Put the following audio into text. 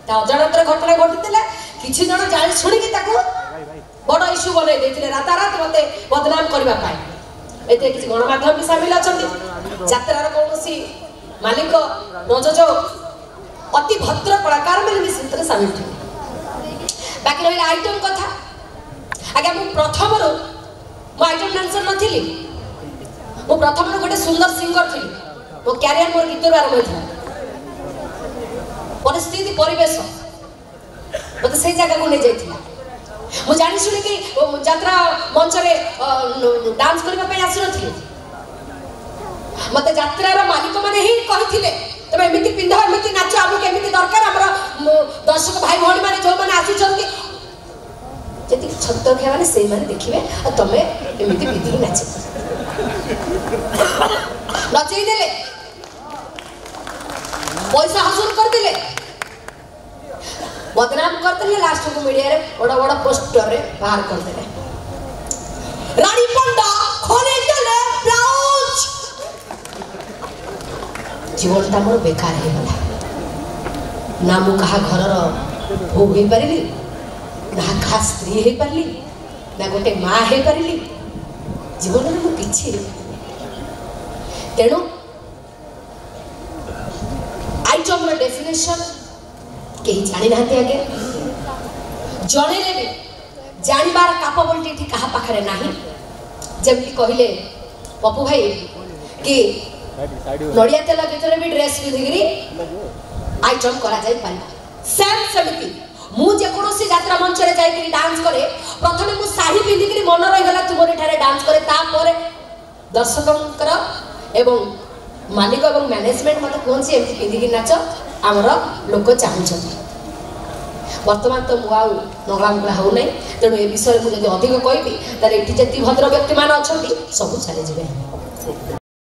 अजाणत घटना घटी किसी जन जान शुणी बड़ इश्यू बनई देते रातारात मत बदनाम करने किसी गणमाध्यम भी सामिल अच्छा यात्रार कौन मालिक प्रयोजक अति भद्र कलाकार मैंने सामिल थे बाकी रहा आइटम कथा आगे मुझे प्रथम मो आइटम डांसर नी मु प्रथम गोटे सुंदर सिंगर थी मो क्यारियर मोर गीत आरंभ होता परिस्थिति परिवेश मत से जगह को नहीं जाइए मुझे जानी शुणी कि यात्रा मंच डांस करने आसी मत यात्रार मालिक मैंने ही कही तुम एमती पिंध एमती नाच आमको एमती दरकार आम दर्शक भाई भाई मैंने जो मैंने आसी छत खेल से देखिए तुम एमती पिंधिक नाच नचेदे पैसा हासिल करते बदनाम करते लास्ट को मीडिया रे बड़ा बड़ा पोस्टर रे बाहर करते रानी पंडा खोले चले ब्लाउज जीवन ता मोर बेकार हे गला ना मु कहा घर रो हो गई परली ना कहा स्त्री हे परली ना गोटे मां हे परली जीवन रे मु किछि तेणु आइटम रो डेफिनेशन कहीं जानी ना आगे जड़े भी जानबार कैपेबिलिटी क्या पाखे ना जमी कहले पप्पू भाई कि नड़िया तेल भीतर भी ड्रेस पिंधिकी आइटम करा जाई पारिबा सेम सेमती मु जेकोसी यात्रा मंच रे जाई डांस करे प्रथमे मु साड़ी पिंधिकी मन रही गला तुमरे ठारे डांस करे तापर दर्शकंकर एवं मालिक एवं मैनेजमेंट मत कौन सी एमती पिंधिकी नाच आमर लोक चाहूँ बर्तमान तो मुझे नगामुला हो ना तेणु ए विषय मुझे अधिक कहबी तार ये भद्र व्यक्ति मान अच्छा सब चली जाए।